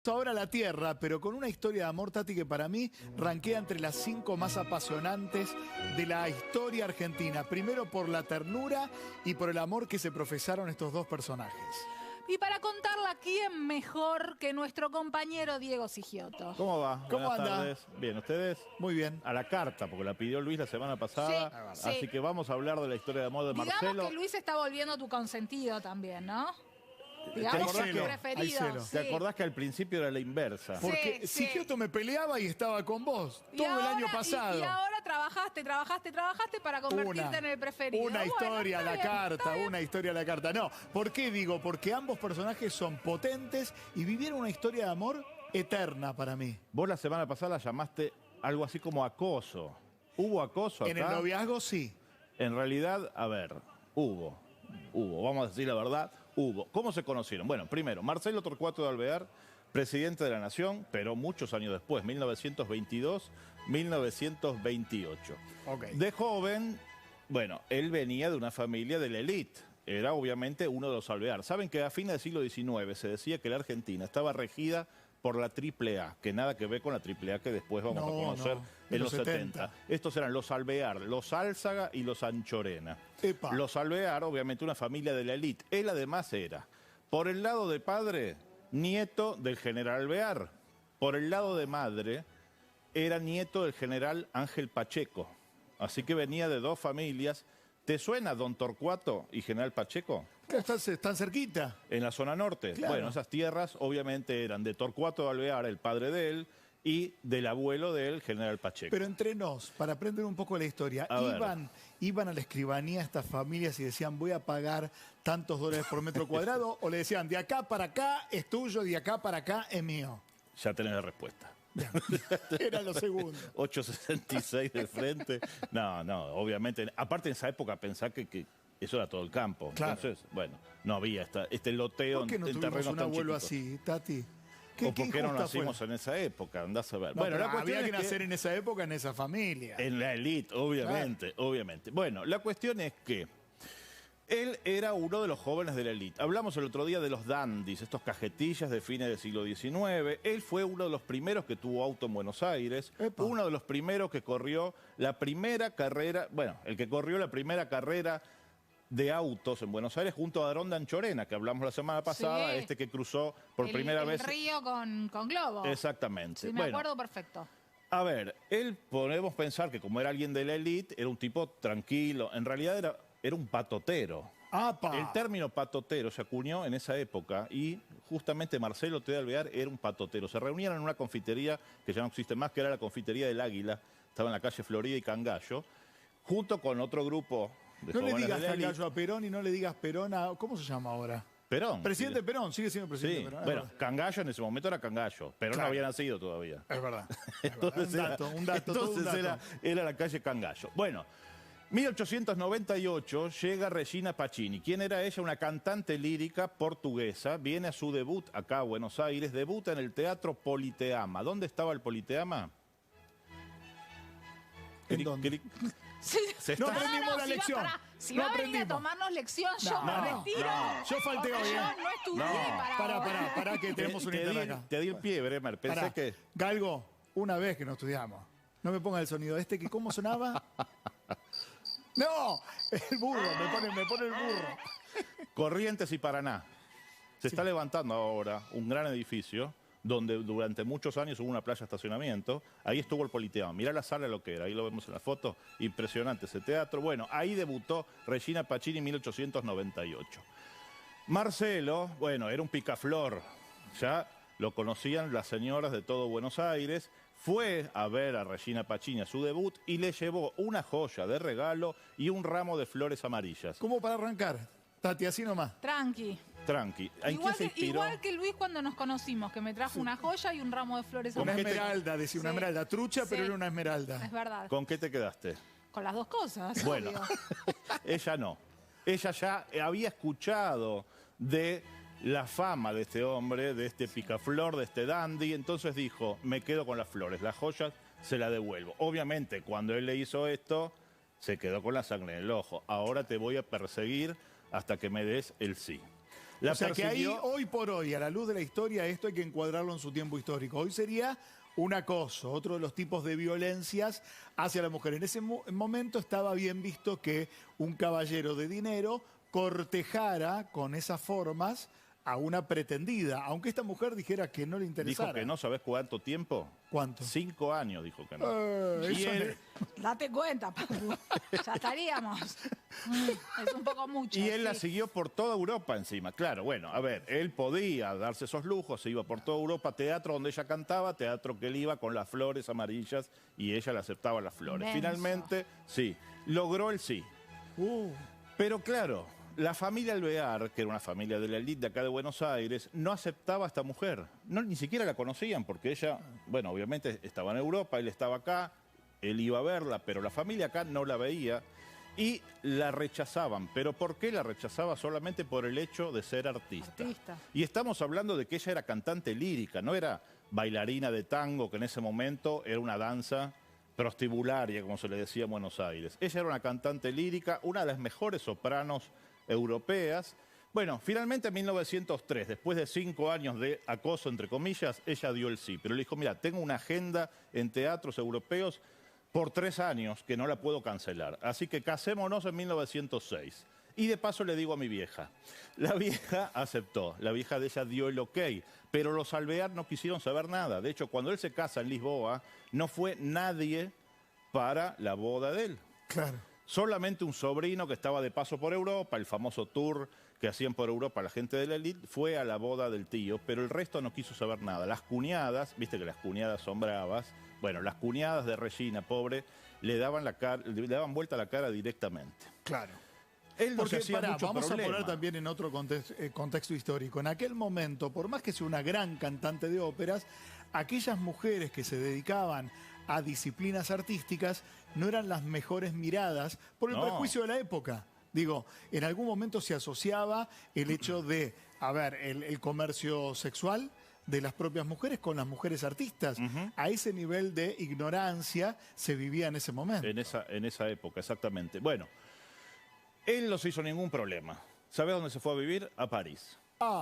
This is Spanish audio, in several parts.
Esto ahora la Tierra, pero con una historia de amor, Tati, que para mí ranquea entre las 5 más apasionantes de la historia argentina. Primero por la ternura y por el amor que se profesaron estos dos personajes. Y para contarla, ¿quién mejor que nuestro compañero Diego Sigiotto? ¿Cómo va? ¿Cómo Buenas anda? tardes. Bien, ¿ustedes? Muy bien. A la carta, porque la pidió Luis la semana pasada. Sí, Así sí. que vamos a hablar de la historia de amor de Digamos Marcelo. que Luis está volviendo tu consentido también, ¿no? ¿Te Digamos que acordás tu que- hay preferido. celo. Sí. ¿Te acordás que al principio era la inversa? Porque Sí. Sigiotto me peleaba y estaba con vos Y todo el ahora- año pasado. Y ahora trabajaste para convertirte en el preferido. Una Bueno, historia a está la bien, carta, está bien. una historia a la carta. No, ¿por qué digo? Porque ambos personajes son potentes y vivieron una historia de amor eterna para mí. Vos la semana pasada la llamaste algo así como acoso. ¿Hubo acoso acá? En el noviazgo sí. En realidad, a ver, hubo, vamos a decir la verdad, hubo. ¿Cómo se conocieron? Bueno, primero, Marcelo Torcuato de Alvear, presidente de la Nación, pero muchos años después, 1922-1928. Ok. De joven, bueno, él venía de una familia de la élite. Era obviamente uno de los Alvear. Saben que a fines del siglo XIX se decía que la Argentina estaba regida por la AAA, que nada que ver con la AAA que después vamos a No, conocer no, en los 70. Estos eran los Alvear, los Álzaga y los Anchorena. Epa. Los Alvear, obviamente una familia de la élite. Él además era, por el lado de padre, nieto del general Alvear. Por el lado de madre, era nieto del general Ángel Pacheco. Así que venía de dos familias. ¿Te suena Don Torcuato y General Pacheco? Están cerquita. En la zona norte. Claro. Bueno, esas tierras obviamente eran de Torcuato de Alvear, el padre de él, y del abuelo de él, General Pacheco. Pero entre nos, para aprender un poco la historia, A ver. iban a la escribanía estas familias y decían, voy a pagar tantos dólares por metro cuadrado, o le decían, de acá para acá es tuyo, de acá para acá es mío. Ya tenés la respuesta. Era lo segundo. 8.66 de frente. No, obviamente. Aparte en esa época pensá que eso era todo el campo. Claro. Entonces, bueno, no había este loteo ¿Por qué no en tuvimos terrenos un tan abuelo chiquitos. así, Tati? ¿O por qué no injusta nacimos fue? en esa época? Andás a ver. No, bueno, pero la cuestión había que es nacer en esa época, en esa familia. en la élite, obviamente, obviamente. Bueno, la cuestión es que él era uno de los jóvenes de la élite. Hablamos el otro día de los dandies, estos cajetillas de fines del siglo XIX. Él fue uno de los primeros que tuvo auto en Buenos Aires. Epa. Uno de los primeros que corrió la primera carrera, bueno, el que corrió la primera carrera de autos en Buenos Aires junto a Aarón de Anchorena, que hablamos la semana pasada, Sí. este que cruzó por primera vez. El río con globo. Exactamente. Sí, me acuerdo perfecto. A ver, él podemos pensar que como era alguien de la élite, era un tipo tranquilo. En realidad era un patotero. ¡Apa! El término patotero se acuñó en esa época y justamente Marcelo T. de Alvear era un patotero. Se reunían en una confitería que ya no existe más, que era la confitería del Águila. Estaba en la calle Florida y Cangallo, junto con otro grupo de No le jóvenes digas de la élite. Cangallo a Perón y no le digas Perón a... ¿Cómo se llama ahora? Perón. Presidente Perón, sigue siendo presidente Sí, Perón. es bueno, verdad. Cangallo en ese momento era Cangallo, pero Claro. no había nacido todavía. Es verdad. Entonces, Un dato, todo un entonces dato. era la calle Cangallo. Bueno, 1898 llega Regina Pacini. ¿Quién era ella? Una cantante lírica portuguesa. Viene a su debut acá a Buenos Aires. Debuta en el Teatro Politeama. ¿Dónde estaba el Politeama? ¿En Cric, dónde? cric. Sí. Se No está- aprendimos la si va lección. para- si No va a venir a aprendimos. tomarnos lección, yo No, me no, retiro. no. Yo falté Porque hoy, yo ¿eh? no estudié No. para Pará, que tenemos un internet acá. te di el pie, Bremer. Pensé Pará. que... Galgo, una vez que no estudiamos. No me ponga el sonido este, que ¿cómo sonaba? ¡No! El burro, me pone el burro. Corrientes y Paraná. Se está levantando ahora un gran edificio donde durante muchos años hubo una playa de estacionamiento. Ahí estuvo el Politeama. Mirá la sala lo que era. Ahí lo vemos en la foto. Impresionante ese teatro. Bueno, ahí debutó Regina Pacini en 1898. Marcelo, bueno, era un picaflor. Ya lo conocían las señoras de todo Buenos Aires. Fue a ver a Regina Pacini a su debut y le llevó una joya de regalo y un ramo de flores amarillas. ¿Cómo para arrancar? Tati, así nomás. Tranqui. Tranqui. ¿En Igual qué se que, inspiró? igual que Luis cuando nos conocimos, que me trajo una joya y un ramo de flores Una qué te- amarillas. esmeralda, decía una Sí. esmeralda. Trucha, pero Sí. era una esmeralda. Es verdad. ¿Con qué te quedaste? Con las dos cosas. Bueno, obvio. ella no. Ella ya había escuchado de la fama de este hombre, de este picaflor, de este dandy, entonces dijo, me quedo con las flores, las joyas se las devuelvo. Obviamente, cuando él le hizo esto, se quedó con la sangre en el ojo. Ahora te voy a perseguir hasta que me des el sí. La o sea que ahí, persiguió- hoy por hoy, a la luz de la historia, esto hay que encuadrarlo en su tiempo histórico. Hoy sería un acoso, otro de los tipos de violencias hacia la mujer. En ese momento estaba bien visto que un caballero de dinero cortejara con esas formas a una pretendida, aunque esta mujer dijera que no le interesara. Dijo que no, ¿sabés cuánto tiempo? ¿Cuánto? 5 años dijo que no. Y Eso él, Date cuenta, Papu. Ya estaríamos. Es un poco mucho. y él la sí. siguió por toda Europa encima. Claro, bueno, a ver, él podía darse esos lujos, se iba por toda Europa, teatro donde ella cantaba, teatro que él iba con las flores amarillas y ella le aceptaba las flores. Inmenso. Finalmente, sí, logró el sí. Pero claro, la familia Alvear, que era una familia de la élite de acá de Buenos Aires, no aceptaba a esta mujer. No, ni siquiera la conocían porque ella, bueno, obviamente estaba en Europa, él estaba acá, él iba a verla, pero la familia acá no la veía y la rechazaban. ¿Pero por qué la rechazaba? Solamente por el hecho de ser artista. Y estamos hablando de que ella era cantante lírica, no era bailarina de tango, que en ese momento era una danza prostibularia, como se le decía en Buenos Aires. Ella era una cantante lírica, una de las mejores sopranos europeas. Bueno, finalmente en 1903, después de 5 años de acoso, entre comillas, ella dio el sí. Pero le dijo, mira, tengo una agenda en teatros europeos por 3 años que no la puedo cancelar. Así que casémonos en 1906. Y de paso le digo a mi vieja. La vieja aceptó, la vieja de ella dio el ok, pero los Alvear no quisieron saber nada. De hecho, cuando él se casa en Lisboa, no fue nadie para la boda de él. Claro. Solamente un sobrino que estaba de paso por Europa, el famoso tour que hacían por Europa la gente de la élite, fue a la boda del tío, pero el resto no quiso saber nada. Las cuñadas, viste que las cuñadas son bravas, bueno, las cuñadas de Regina, pobre, le daban vuelta la cara directamente. Claro. Él no se Porque, hacía mucho vamos problema. a poner también en otro contexto histórico. En aquel momento, por más que sea una gran cantante de óperas, aquellas mujeres que se dedicaban a disciplinas artísticas no eran las mejores miradas por el No. prejuicio de la época. Digo, en algún momento se asociaba el hecho de, a ver, el comercio sexual de las propias mujeres con las mujeres artistas. A ese nivel de ignorancia se vivía en ese momento. En esa época, exactamente. Bueno, él no se hizo ningún problema. ¿Sabés dónde se fue a vivir? A París.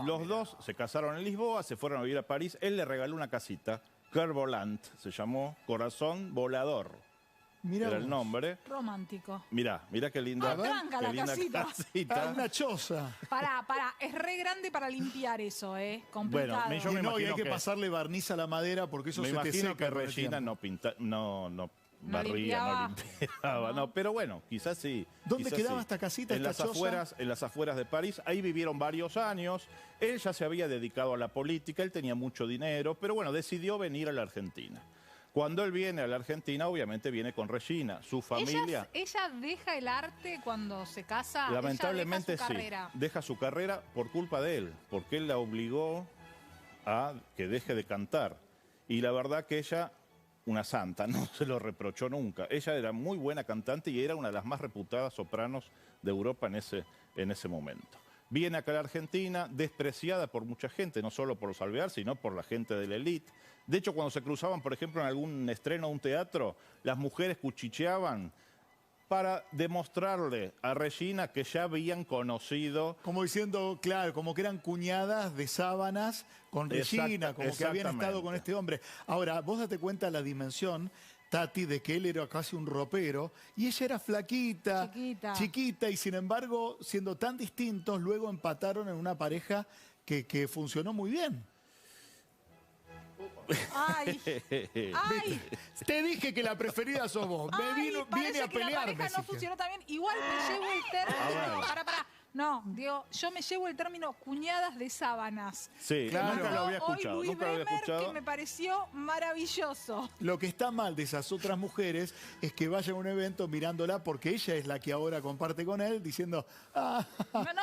Los dos se casaron en Lisboa, se fueron a vivir a París. Él le regaló una casita, Cœur Volant, se llamó Corazón Volador. Mirá Era el vos. nombre. Romántico. Mirá qué linda, tranca qué la linda casita. Ah, una choza. Pará, es re grande para limpiar eso, complicado. Bueno, yo Y me no, y hay imagino que que- pasarle barniz a la madera porque eso Me se te imagino seca que con el Regina tiempo. no barría, no limpiaba, no, pero bueno, quizás sí. ¿Dónde quizás quedaba sí. esta casita, En esta las choza? afueras, en las afueras de París. Ahí vivieron varios años. Él ya se había dedicado a la política, él tenía mucho dinero, pero bueno, decidió venir a la Argentina. Cuando él viene a la Argentina, obviamente viene con Regina, su familia. ¿Ella deja el arte cuando se casa? Lamentablemente ella deja su sí. carrera. Deja su carrera por culpa de él, porque él la obligó a que deje de cantar. Y la verdad que ella, una santa, no se lo reprochó nunca. Ella era muy buena cantante y era una de las más reputadas sopranos de Europa en ese momento. Viene acá a la Argentina, despreciada por mucha gente, no solo por los Alvear, sino por la gente de la élite. De hecho, cuando se cruzaban, por ejemplo, en algún estreno de un teatro, las mujeres cuchicheaban para demostrarle a Regina que ya habían conocido. Como diciendo, claro, como que eran cuñadas de sábanas con Regina, como que habían estado con este hombre. Ahora, vos date cuenta la dimensión, Tati, de que él era casi un ropero y ella era flaquita, chiquita, y sin embargo, siendo tan distintos, luego empataron en una pareja que funcionó muy bien. Ay, ay. Te dije que la preferida sos vos. Viene Parece a que la pelearme. pareja no funcionó tan bien. Igual me llevo el término. Pará. No, digo, yo me llevo el término cuñadas de sábanas. Sí, Claro. nunca lo había Hoy escuchado. Luis Nunca lo había Bremer, escuchado. que me pareció maravilloso. Lo que está mal de esas otras mujeres es que vayan a un evento mirándola porque ella es la que ahora comparte con él diciendo, No,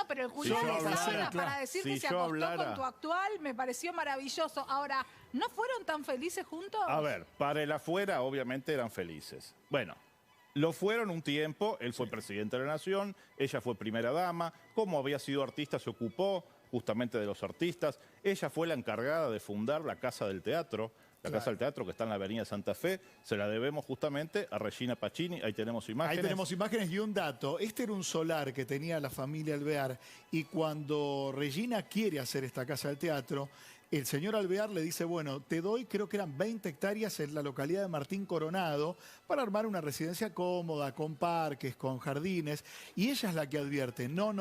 pero el cuñado yo de hablara, sábanas claro. para decir Si que se yo acostó hablara- con tu actual me pareció maravilloso. Ahora, ¿no fueron tan felices juntos? A ver, para el afuera obviamente eran felices. Bueno, lo fueron un tiempo, él fue presidente de la Nación, ella fue primera dama, como había sido artista se ocupó justamente de los artistas, ella fue la encargada de fundar la Casa del Teatro, La Casa del Teatro, que está en la avenida Santa Fe, se la debemos justamente a Regina Pacini. Ahí tenemos imágenes. Ahí tenemos imágenes y un dato. Este era un solar que tenía la familia Alvear y cuando Regina quiere hacer esta Casa del Teatro, el señor Alvear le dice, bueno, te doy, creo que eran 20 hectáreas en la localidad de Martín Coronado para armar una residencia cómoda, con parques, con jardines. Y ella es la que advierte, no,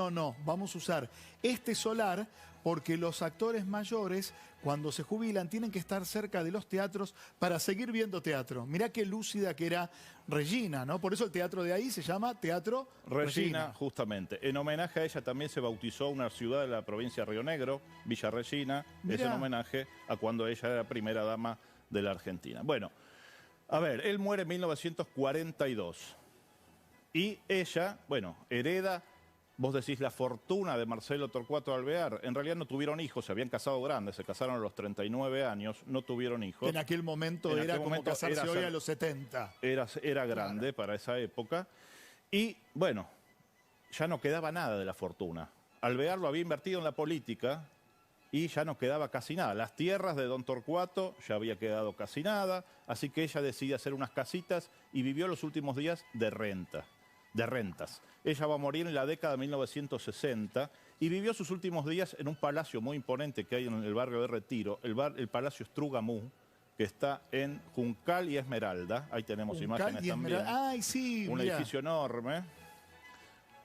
vamos a usar este solar porque los actores mayores, cuando se jubilan, tienen que estar cerca de los teatros para seguir viendo teatro. Mirá qué lúcida que era Regina, ¿no? Por eso el teatro de ahí se llama Teatro Regina, justamente. En homenaje a ella también se bautizó una ciudad de la provincia de Río Negro, Villa Regina. Es en homenaje a cuando ella era primera dama de la Argentina. Bueno, a ver, él muere en 1942. Y ella, bueno, hereda... Vos decís la fortuna de Marcelo Torcuato Alvear. En realidad no tuvieron hijos, se habían casado grandes, se casaron a los 39 años, no tuvieron hijos. En aquel momento era como casarse hoy a los 70. Era grande para esa época. Y bueno, ya no quedaba nada de la fortuna. Alvear lo había invertido en la política y ya no quedaba casi nada. Las tierras de don Torcuato ya había quedado casi nada, así que ella decide hacer unas casitas y vivió los últimos días de rentas. Ella va a morir en la década de 1960 y vivió sus últimos días en un palacio muy imponente que hay en el barrio de Retiro, el Palacio Strugamú, que está en Juncal y Esmeralda. Ahí tenemos imágenes también. Ay, sí, un edificio enorme,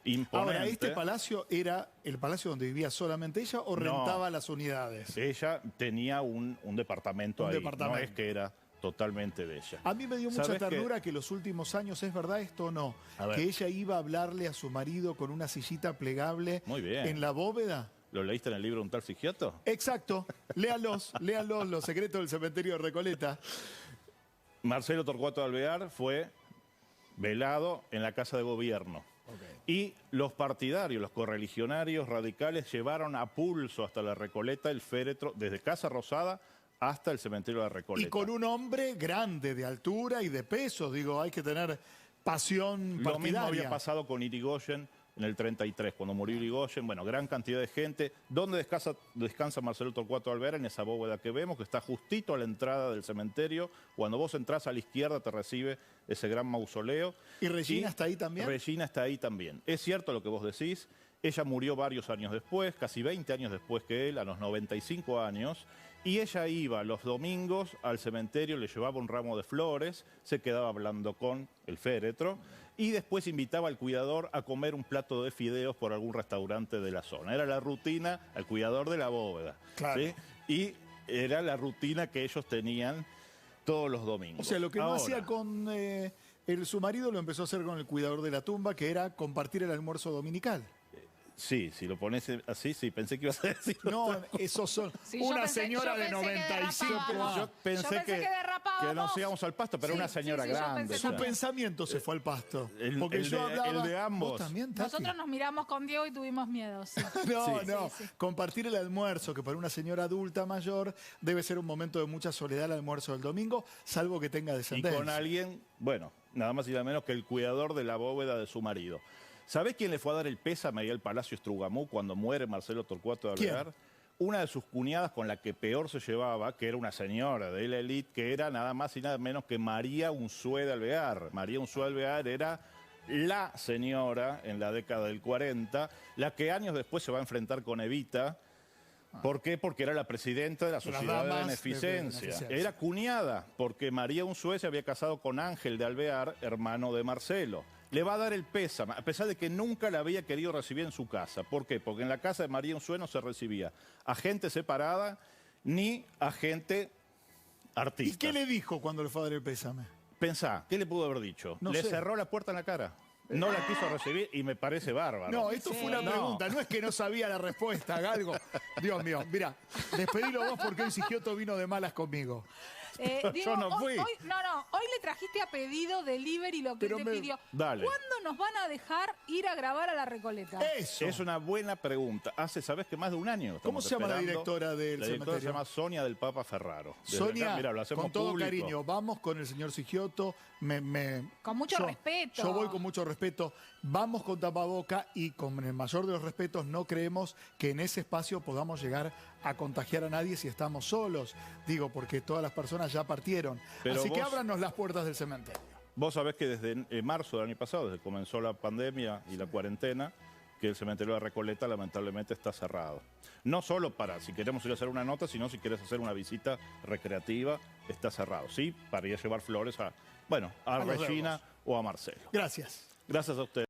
imponente. Ahora, ¿este palacio era el palacio donde vivía solamente ella o rentaba las unidades? Ella tenía un departamento ahí, no es que era... totalmente de ella. A mí me dio mucha ternura que los últimos años, ¿es verdad esto o no? Que ella iba a hablarle a su marido con una sillita plegable en la bóveda. ¿Lo leíste en el libro Un tal Sigiato? Exacto. Léalos, Los secretos del cementerio de Recoleta. Marcelo Torcuato Alvear fue velado en la Casa de Gobierno. Y los partidarios, los correligionarios radicales llevaron a pulso hasta la Recoleta el féretro desde Casa Rosada hasta el cementerio de la Recoleta. Y con un hombre grande, de altura y de peso. Digo, hay que tener pasión partidaria. Lo mismo había pasado con Irigoyen en el 33, cuando murió Irigoyen. Bueno, gran cantidad de gente. ¿Dónde descansa Marcelo Torcuato Alvear? En esa bóveda que vemos, que está justito a la entrada del cementerio. Cuando vos entrás a la izquierda te recibe ese gran mausoleo. ¿Y Regina está ahí también? Regina está ahí también. Es cierto lo que vos decís. Ella murió varios años después, casi 20 años después que él, a los 95 años. Y ella iba los domingos al cementerio, le llevaba un ramo de flores, se quedaba hablando con el féretro y después invitaba al cuidador a comer un plato de fideos por algún restaurante de la zona. Era la rutina al cuidador de la bóveda. Claro. ¿Sí? Y era la rutina que ellos tenían todos los domingos. O sea, lo que no hacía con su marido lo empezó a hacer con el cuidador de la tumba, que era compartir el almuerzo dominical. Sí, si lo pones así, sí, pensé que ibas a decir. No, esos son una señora de 95 años. Yo pensé que nos íbamos al pasto, pero una señora grande. Su pensamiento se fue al pasto. Porque yo hablaba... El de ambos. ¿Vos también, Tati? Nosotros nos miramos con Diego y tuvimos miedo. Sí. No. Compartir el almuerzo, que para una señora adulta mayor debe ser un momento de mucha soledad el almuerzo del domingo, salvo que tenga descendencia. Y con alguien, bueno, nada más y nada menos que el cuidador de la bóveda de su marido. ¿Sabés quién le fue a dar el pésame ahí al Palacio Strugamú cuando muere Marcelo Torcuato Alvear? Una de sus cuñadas con la que peor se llevaba, que era una señora de la élite, que era nada más y nada menos que María Unzué de Alvear. María Unzué de Alvear era la señora en la década del 40, la que años después se va a enfrentar con Evita. ¿Por qué? Porque era la presidenta de la Sociedad de Beneficencia. Era cuñada, porque María Unzué se había casado con Ángel de Alvear, hermano de Marcelo. Le va a dar el pésame, a pesar de que nunca la había querido recibir en su casa. ¿Por qué? Porque en la casa de María Unzué no se recibía a gente separada ni a gente artista. ¿Y qué le dijo cuando le fue a dar el pésame? Pensá, ¿qué le pudo haber dicho? No le sé. cerró la puerta en la cara. No la quiso recibir y me parece bárbaro. No, esto fue una pregunta, no es que no sabía la respuesta, Galgo. Dios mío, mira, despedilo vos porque hoy Sigiotto vino de malas conmigo. Diego, yo no fui. Hoy le trajiste a pedido delivery lo que te pidió. Dale. ¿Cuándo nos van a dejar ir a grabar a la Recoleta? Eso. Es una buena pregunta. ¿Sabés que más de un año? ¿Cómo se llama la directora del cementerio? La directora se llama Sonia del Papa Ferraro. Sonia, acá, mirá, lo hacemos con todo público. cariño, vamos con el señor Sigiotto. Con mucho respeto. Yo voy con mucho respeto. Vamos con tapaboca y con el mayor de los respetos no creemos que en ese espacio podamos llegar a contagiar a nadie si estamos solos. Digo, porque todas las personas ya partieron. Pero Así que vos- ábranos las puertas del cementerio. Vos sabés que desde marzo del año pasado, desde que comenzó la pandemia y la cuarentena, que el cementerio de Recoleta lamentablemente está cerrado. No solo para si queremos ir a hacer una nota, sino si quieres hacer una visita recreativa, está cerrado. Sí, para ir a llevar flores a A los Regina Deudos. o a Marcelo. Gracias. Gracias a ustedes.